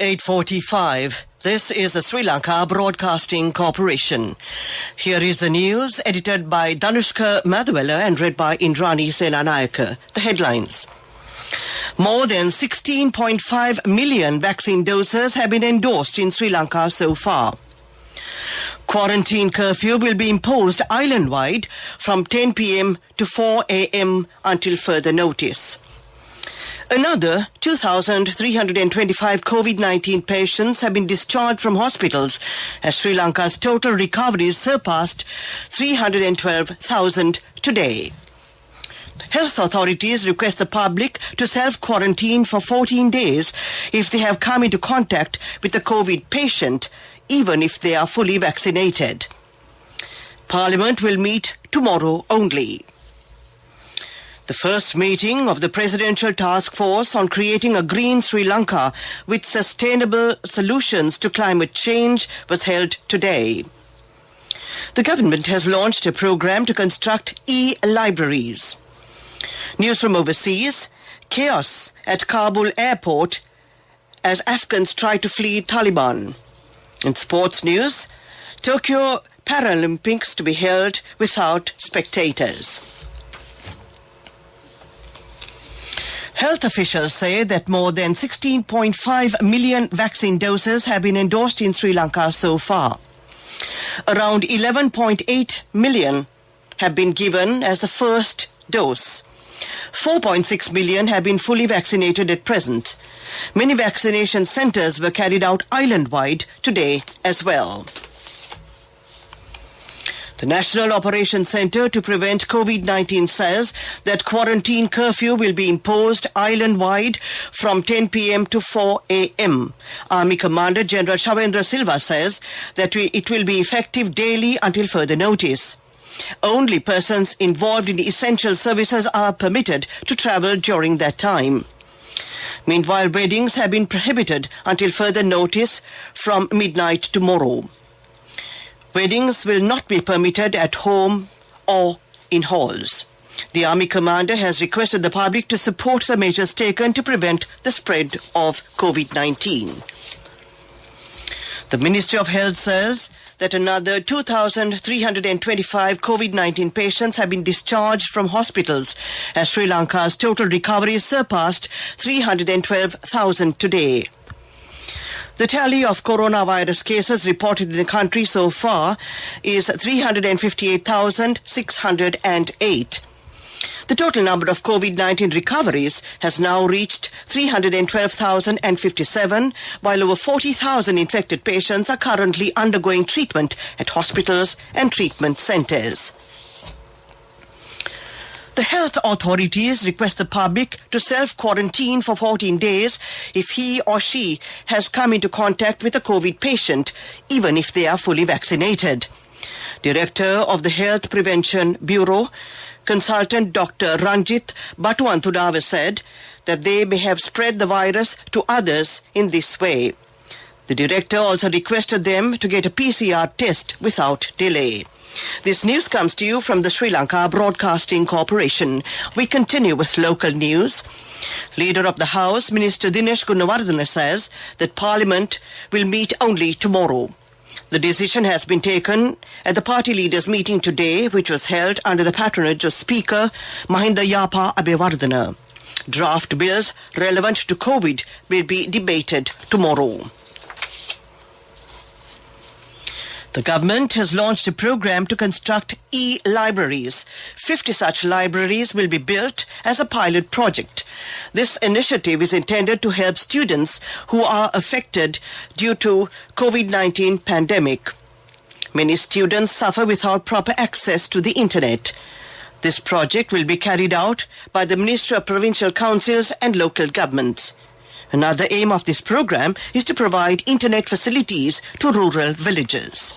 8:45. This is the Sri Lanka Broadcasting Corporation. Here is the news, edited by Danushka Madhawala and read by Indrani Senanayaka. The headlines. More than 16.5 million vaccine doses have been endorsed in Sri Lanka so far. Quarantine curfew will be imposed island-wide from 10 p.m. to 4 a.m. until further notice. Another 2,325 COVID-19 patients have been discharged from hospitals as Sri Lanka's total recoveries surpassed 312,000 today. Health authorities request the public to self-quarantine for 14 days if they have come into contact with a COVID patient, even if they are fully vaccinated. Parliament will meet tomorrow only. The first meeting of the Presidential Task Force on creating a green Sri Lanka with sustainable solutions to climate change was held today. The government has launched a program to construct e-libraries. News from overseas: chaos at Kabul airport as Afghans try to flee Taliban. In sports news, Tokyo Paralympics to be held without spectators. Health officials say that more than 16.5 million vaccine doses have been endorsed in Sri Lanka so far. Around 11.8 million have been given as the first dose. 4.6 million have been fully vaccinated at present. Many vaccination centres were carried out island-wide today as well. The National Operations Centre to Prevent COVID-19 says that quarantine curfew will be imposed island-wide from 10 p.m. to 4 a.m. Army Commander General Shavendra Silva says that it will be effective daily until further notice. Only persons involved in essential services are permitted to travel during that time. Meanwhile, weddings have been prohibited until further notice from midnight tomorrow. Weddings will not be permitted at home or in halls. The Army Commander has requested the public to support the measures taken to prevent the spread of COVID-19. The Ministry of Health says that another 2,325 COVID-19 patients have been discharged from hospitals as Sri Lanka's total recovery surpassed 312,000 today. The tally of coronavirus cases reported in the country so far is 358,608. The total number of COVID-19 recoveries has now reached 312,057, while over 40,000 infected patients are currently undergoing treatment at hospitals and treatment centres. The health authorities request the public to self-quarantine for 14 days if he or she has come into contact with a COVID patient, even if they are fully vaccinated. Director of the Health Prevention Bureau, Consultant Dr. Ranjit Batuantudava said that they may have spread the virus to others in this way. The director also requested them to get a PCR test without delay. This news comes to you from the Sri Lanka Broadcasting Corporation. We continue with local news. Leader of the House, Minister Dinesh Gunawardena, says that Parliament will meet only tomorrow. The decision has been taken at the party leaders' meeting today, which was held under the patronage of Speaker Mahinda Yapa Abewardena. Draft bills relevant to COVID will be debated tomorrow. The government has launched a program to construct e-libraries. 50 such libraries will be built as a pilot project. This initiative is intended to help students who are affected due to COVID-19 pandemic. Many students suffer without proper access to the internet. This project will be carried out by the Ministry of Provincial Councils and local governments. Another aim of this program is to provide internet facilities to rural villages.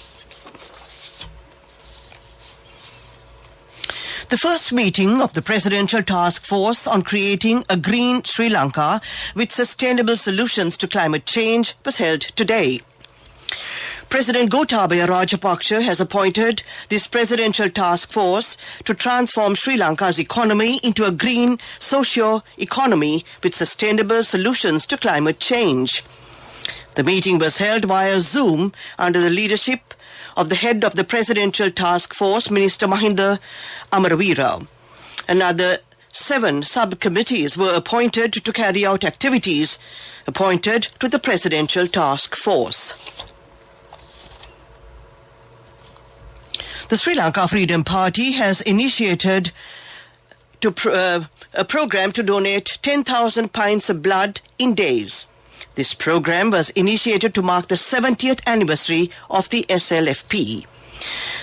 The first meeting of the Presidential Task Force on creating a green Sri Lanka with sustainable solutions to climate change was held today. President Gotabaya Rajapaksa has appointed this Presidential Task Force to transform Sri Lanka's economy into a green socio-economy with sustainable solutions to climate change. The meeting was held via Zoom under the leadership of the head of the Presidential Task Force, Minister Mahinda Amaravira. Another 7 subcommittees were appointed to carry out activities appointed to the Presidential Task Force. The Sri Lanka Freedom Party has initiated a program to donate 10,000 pints of blood in days. This program was initiated to mark the 70th anniversary of the SLFP.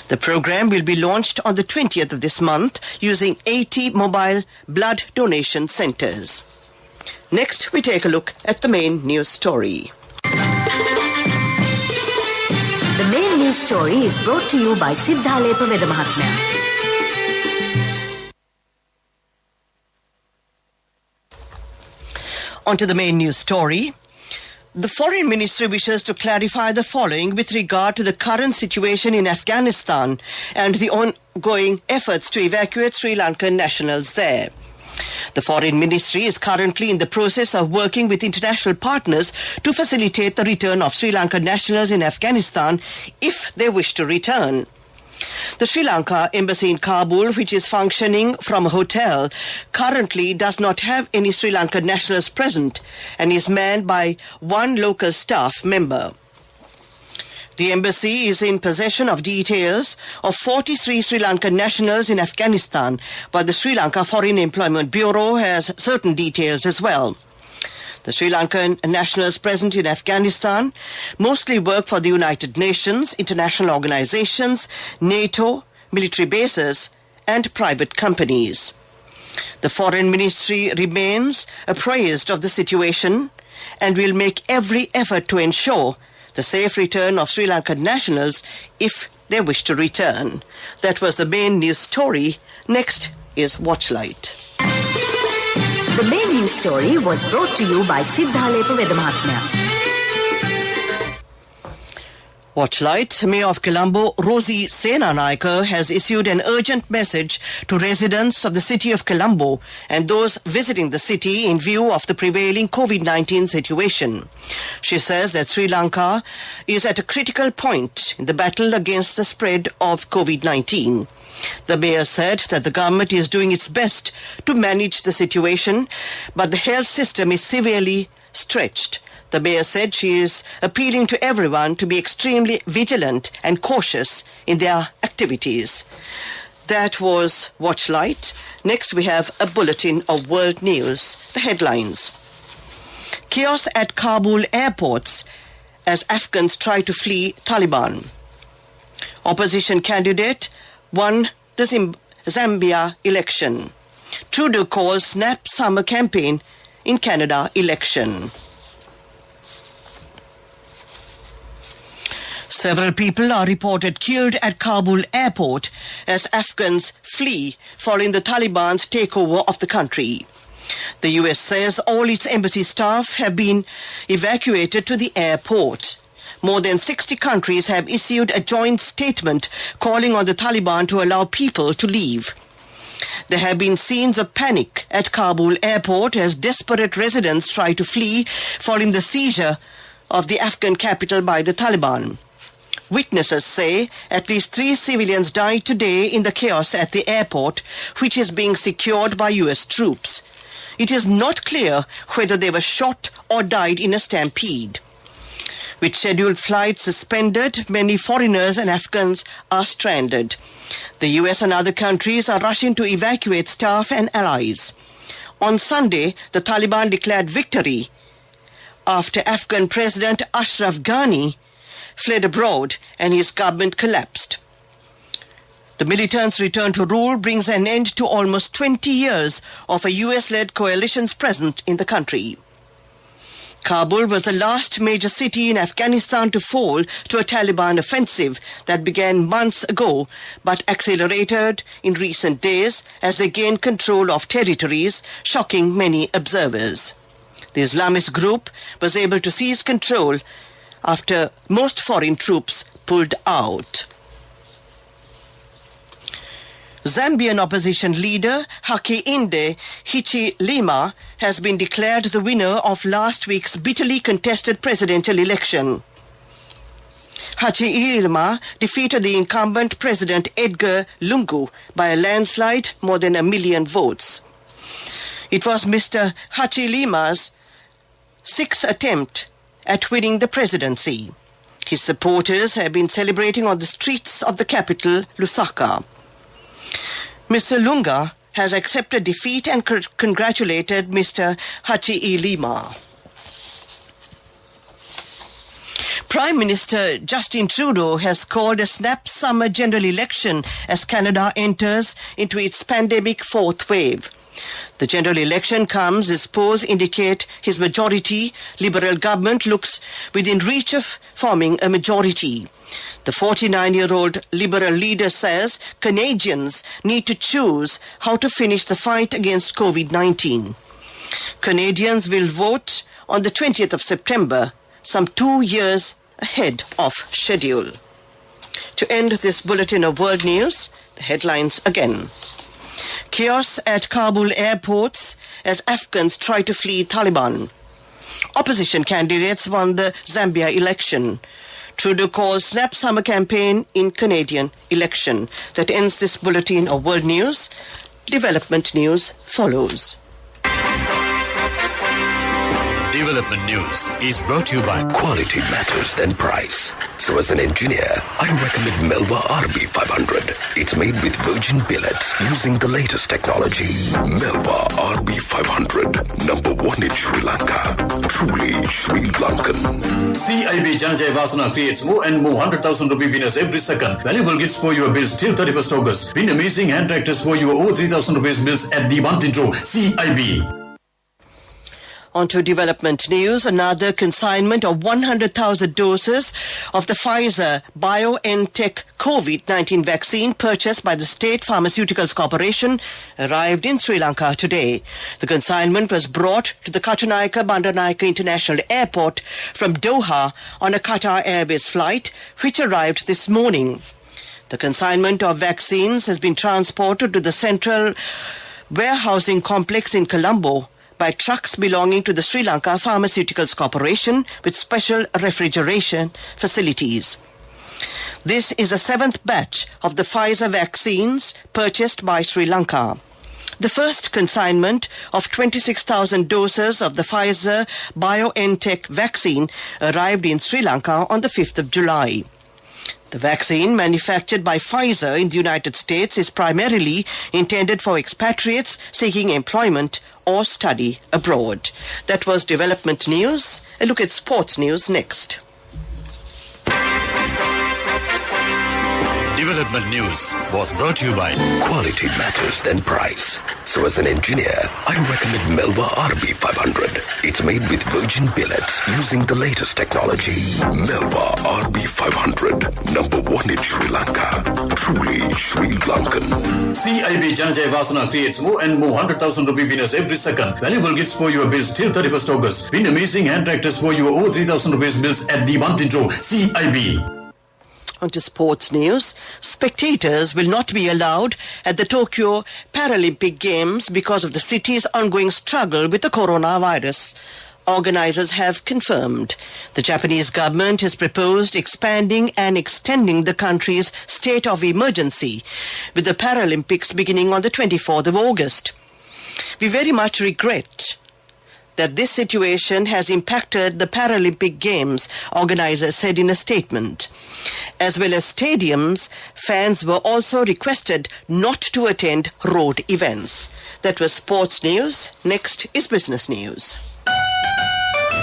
The program will be launched on the 20th of this month using 80 mobile blood donation centers. Next, we take a look at the main news story. The main news story is brought to you by Siddhalepa Vedamahatmya. On to the main news story. The Foreign Ministry wishes to clarify the following with regard to the current situation in Afghanistan and the ongoing efforts to evacuate Sri Lankan nationals there. The Foreign Ministry is currently in the process of working with international partners to facilitate the return of Sri Lankan nationals in Afghanistan if they wish to return. The Sri Lanka embassy in Kabul, which is functioning from a hotel, currently does not have any Sri Lankan nationals present and is manned by 1 local staff member. The embassy is in possession of details of 43 Sri Lankan nationals in Afghanistan, but the Sri Lanka Foreign Employment Bureau has certain details as well. The Sri Lankan nationals present in Afghanistan mostly work for the United Nations, international organizations, NATO, military bases, and private companies. The Foreign Ministry remains apprised of the situation and will make every effort to ensure the safe return of Sri Lankan nationals if they wish to return. That was the main news story. Next is Watchlight. The main news story was brought to you by Siddhalepa Vedamahatmya. Watchlight, Mayor of Colombo, Rosie Senanayake, has issued an urgent message to residents of the city of Colombo and those visiting the city in view of the prevailing COVID-19 situation. She says that Sri Lanka is at a critical point in the battle against the spread of COVID-19. The mayor said that the government is doing its best to manage the situation, but the health system is severely stretched. The mayor said she is appealing to everyone to be extremely vigilant and cautious in their activities. That was Watchlight. Next we have a bulletin of world news. The headlines. Chaos at Kabul airports as Afghans try to flee Taliban. Opposition candidate won the Zambia election. Trudeau calls snap summer campaign in Canada election. Several people are reported killed at Kabul airport as Afghans flee following the Taliban's takeover of the country. The US says all its embassy staff have been evacuated to the airport. More than 60 countries have issued a joint statement calling on the Taliban to allow people to leave. There have been scenes of panic at Kabul airport as desperate residents try to flee following the seizure of the Afghan capital by the Taliban. Witnesses say at least 3 civilians died today in the chaos at the airport, which is being secured by US troops. It is not clear whether they were shot or died in a stampede. With scheduled flights suspended, many foreigners and Afghans are stranded. The US and other countries are rushing to evacuate staff and allies. On Sunday, the Taliban declared victory after Afghan President Ashraf Ghani fled abroad and his government collapsed. The militants' return to rule brings an end to almost 20 years of a US-led coalition's presence in the country. Kabul was the last major city in Afghanistan to fall to a Taliban offensive that began months ago but accelerated in recent days as they gained control of territories, shocking many observers. The Islamist group was able to seize control after most foreign troops pulled out. Zambian opposition leader Hakainde Hichilema has been declared the winner of last week's bitterly contested presidential election. Hichilema defeated the incumbent President Edgar Lungu by a landslide more than 1 million votes. It was Mr. Hichilema's 6th attempt at winning the presidency. His supporters have been celebrating on the streets of the capital, Lusaka. Mr. Lunga has accepted defeat and congratulated Mr. Hichilema. Prime Minister Justin Trudeau has called a snap summer general election as Canada enters into its pandemic fourth wave. The general election comes as polls indicate his majority Liberal government looks within reach of forming a majority. The 49-year-old Liberal leader says Canadians need to choose how to finish the fight against COVID-19. Canadians will vote on the 20th of September, some 2 years ahead of schedule. To end this bulletin of world news, the headlines again. Chaos at Kabul airports as Afghans try to flee Taliban. Opposition candidates won the Zambia election. Trudeau calls snap summer campaign in Canadian election. That ends this bulletin of world news. Development news follows. Development News is brought to you by Quality Matters Than Price. So as an engineer, I recommend Melva RB500. It's made with virgin billets using the latest technology. Melva RB500, number 1 in Sri Lanka. Truly Sri Lankan. CIB Janajay Vasana creates more and more 100,000 rupee winners every second. Valuable gifts for your bills till 31st August. Win amazing hand tractors for your over 3,000 rupees bills at the month intro. CIB. On to development news. Another consignment of 100,000 doses of the Pfizer BioNTech COVID-19 vaccine purchased by the State Pharmaceuticals Corporation arrived in Sri Lanka today. The consignment was brought to the Katunayake Bandaranaike International Airport from Doha on a Qatar Airways flight, which arrived this morning. The consignment of vaccines has been transported to the central warehousing complex in Colombo by trucks belonging to the Sri Lanka Pharmaceuticals Corporation with special refrigeration facilities. This is the 7th batch of the Pfizer vaccines purchased by Sri Lanka. The first consignment of 26,000 doses of the Pfizer BioNTech vaccine arrived in Sri Lanka on the 5th of July. The vaccine, manufactured by Pfizer in the United States, is primarily intended for expatriates seeking employment or study abroad. That was development news. A look at sports news next. Development News was brought to you by Quality Matters Than Price. So as an engineer, I recommend Melva RB500. It's made with virgin billets using the latest technology. Melva RB500, number 1 in Sri Lanka. Truly Sri Lankan. CIB Janajay Vasana creates more and more 100,000 rupee winners every second. Valuable gifts for your bills till 31st August. Win amazing hand tractors for your over 3,000 rupees bills at the month intro. CIB. On to sports news. Spectators will not be allowed at the Tokyo Paralympic Games because of the city's ongoing struggle with the coronavirus. Organizers have confirmed. The Japanese government has proposed expanding and extending the country's state of emergency, with the Paralympics beginning on the 24th of August. We very much regret that this situation has impacted the Paralympic Games, organizers said in a statement. As well as stadiums, fans were also requested not to attend road events. That was sports news. Next is business news.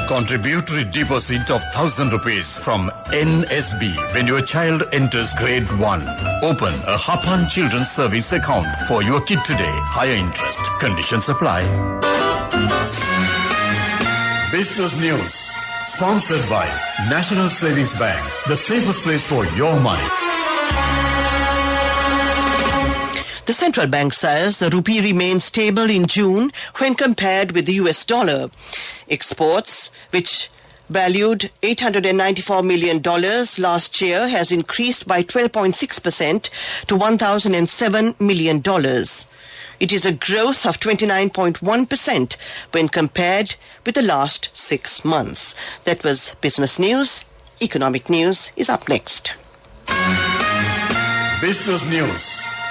Contributory deposit of 1,000 rupees from NSB when your child enters grade 1. Open a Hapan Children's Service account for your kid today. Higher interest. Conditions apply. Business News, sponsored by National Savings Bank, the safest place for your money. The central bank says the rupee remained stable in June when compared with the US dollar. Exports, which valued $894 million last year, has increased by 12.6% to $1,007 million. It is a growth of 29.1% when compared with the last 6 months. That was business news. Economic news is up next. Business news,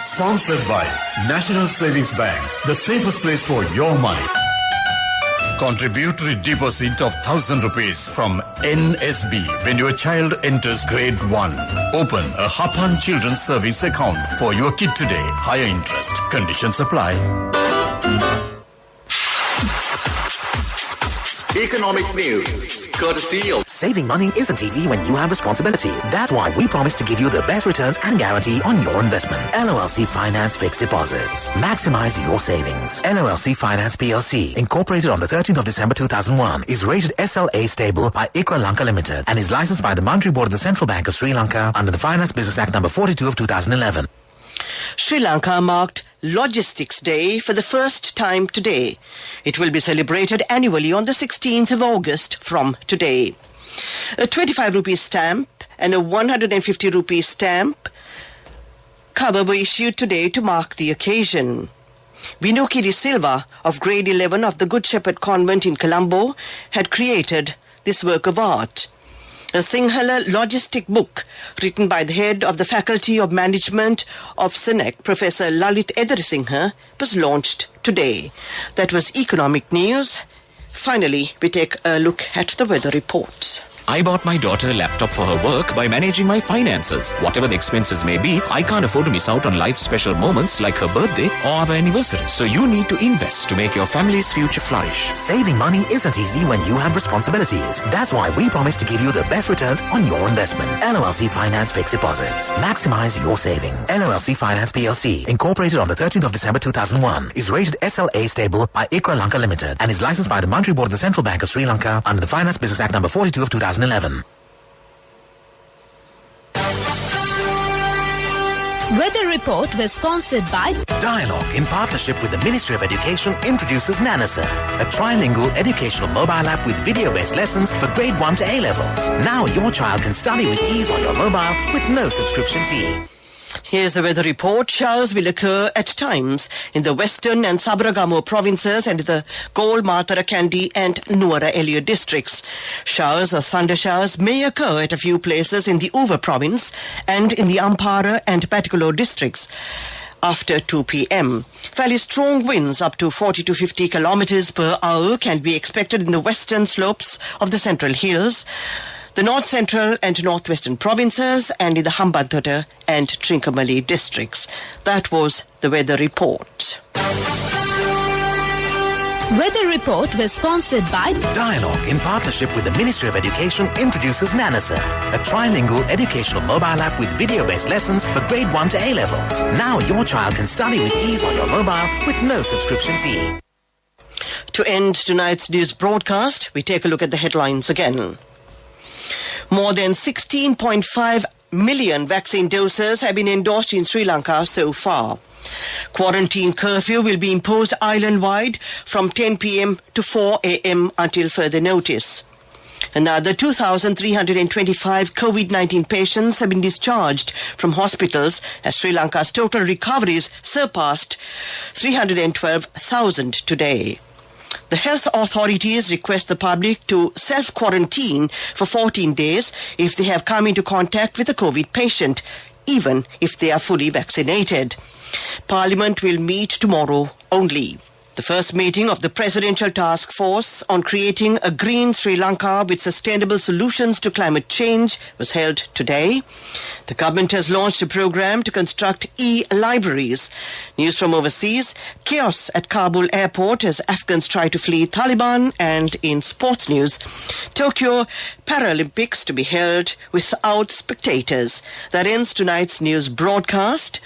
sponsored by National Savings Bank, the safest place for your money. Contributory deposit of 1,000 rupees from NSB when your child enters grade 1. Open a Hapan Children's Service account for your kid today. Higher interest. Conditions apply. Economic news, courtesy of Saving money isn't easy when you have responsibility. That's why we promise to give you the best returns and guarantee on your investment. LOLC Finance Fixed Deposits. Maximize your savings. LOLC Finance PLC, incorporated on the 13th of December 2001, is rated SLA stable by ICRA Lanka Limited and is licensed by the Monetary Board of the Central Bank of Sri Lanka under the Finance Business Act number 42 of 2011. Sri Lanka marked Logistics Day for the first time today. It will be celebrated annually on the 16th of August from today. A 25 rupee stamp and a 150 rupee stamp cover were issued today to mark the occasion. Vinuki de Silva of grade 11 of the Good Shepherd Convent in Colombo had created this work of art. A Sinhala logistic book written by the head of the Faculty of Management of SINEC, Professor Lalit Edarisinghe, was launched today. That was economic news. Finally, we take a look at the weather reports. I bought my daughter a laptop for her work by managing my finances. Whatever the expenses may be, I can't afford to miss out on life's special moments like her birthday or our anniversary. So you need to invest to make your family's future flourish. Saving money isn't easy when you have responsibilities. That's why we promise to give you the best returns on your investment. LOLC Finance Fixed Deposits. Maximize your savings. LOLC Finance PLC, incorporated on the 13th of December 2001, is rated SLA stable by ICRA Lanka Limited and is licensed by the Monetary Board of the Central Bank of Sri Lanka under the Finance Business Act number 42 of 2011. Weather report was sponsored by Dialogue, in partnership with the Ministry of Education, introduces Nanasa, a trilingual educational mobile app with video-based lessons for grade 1 to A levels. Now your child can study with ease on your mobile with no subscription fee. Here's the weather report. Showers will occur at times in the western and Sabaragamu provinces and the Gol, Matara, Kandy and Nuwara Eliya districts. Showers or thunder showers may occur at a few places in the Uva province and in the Ampara and Patikulo districts after 2 p.m. Fairly strong winds up to 40 to 50 kilometers per hour can be expected in the western slopes of the Central Hills, the North Central and Northwestern provinces and in the Hambantota and Trincomalee districts. That was the weather report. Weather report was sponsored by Dialogue, in partnership with the Ministry of Education, introduces Nanasa, a trilingual educational mobile app with video-based lessons for grade 1 to A levels. Now your child can study with ease on your mobile with no subscription fee. To end tonight's news broadcast, we take a look at the headlines again. More than 16.5 million vaccine doses have been endorsed in Sri Lanka so far. Quarantine curfew will be imposed island-wide from 10 p.m. to 4 a.m. until further notice. Another 2,325 COVID-19 patients have been discharged from hospitals as Sri Lanka's total recoveries surpassed 312,000 today. The health authorities request the public to self-quarantine for 14 days if they have come into contact with a COVID patient, even if they are fully vaccinated. Parliament will meet tomorrow only. The first meeting of the Presidential Task Force on creating a green Sri Lanka with sustainable solutions to climate change was held today. The government has launched a program to construct e-libraries. News from overseas, chaos at Kabul airport as Afghans try to flee Taliban. And in sports news, Tokyo Paralympics to be held without spectators. That ends tonight's news broadcast.